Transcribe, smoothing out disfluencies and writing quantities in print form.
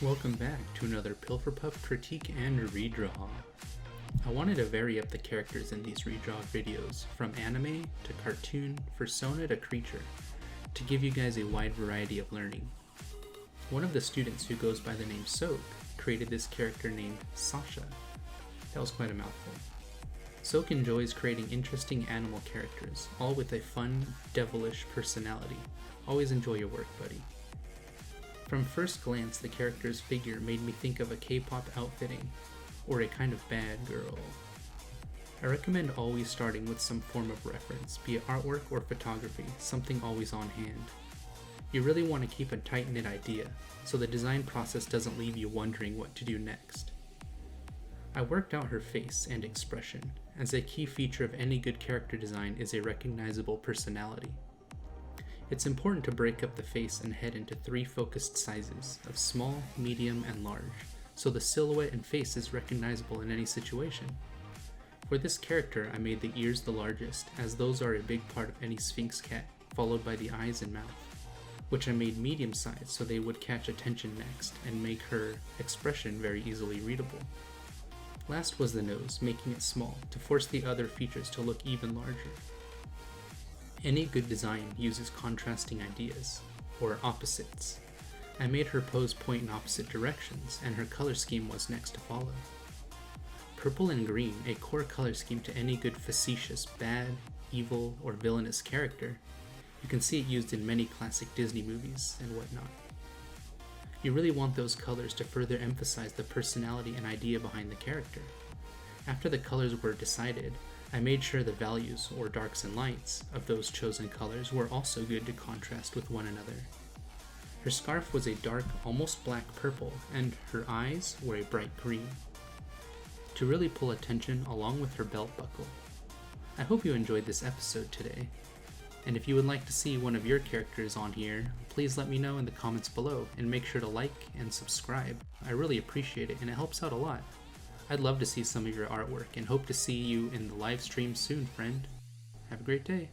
Welcome back to another Pilferpup Critique and Redraw. I wanted to vary up the characters in these redraw videos, from anime to cartoon, persona to creature, to give you guys a wide variety of learning. One of the students who goes by the name Soak created this character named Sasha. That was quite a mouthful. Soak enjoys creating interesting animal characters, all with a fun, devilish personality. Always enjoy your work, buddy. From first glance, the character's figure made me think of a K-pop outfitting, or a kind of bad girl. I recommend always starting with some form of reference, be it artwork or photography, something always on hand. You really want to keep a tight-knit idea, so the design process doesn't leave you wondering what to do next. I worked out her face and expression, as a key feature of any good character design is a recognizable personality. It's important to break up the face and head into 3 focused sizes of small, medium, and large, so the silhouette and face is recognizable in any situation. For this character, I made the ears the largest, as those are a big part of any Sphynx cat, followed by the eyes and mouth, which I made medium sized so they would catch attention next and make her expression very easily readable. Last was the nose, making it small to force the other features to look even larger. Any good design uses contrasting ideas, or opposites. I made her pose point in opposite directions, and her color scheme was next to follow. Purple and green, a core color scheme to any good facetious, bad, evil, or villainous character. You can see it used in many classic Disney movies and whatnot. You really want those colors to further emphasize the personality and idea behind the character. After the colors were decided, I made sure the values, or darks and lights, of those chosen colors were also good to contrast with one another. Her scarf was a dark, almost black purple, and her eyes were a bright green, to really pull attention along with her belt buckle. I hope you enjoyed this episode today, and if you would like to see one of your characters on here, please let me know in the comments below, and make sure to like and subscribe. I really appreciate it, and it helps out a lot. I'd love to see some of your artwork and hope to see you in the live stream soon, friend. Have a great day.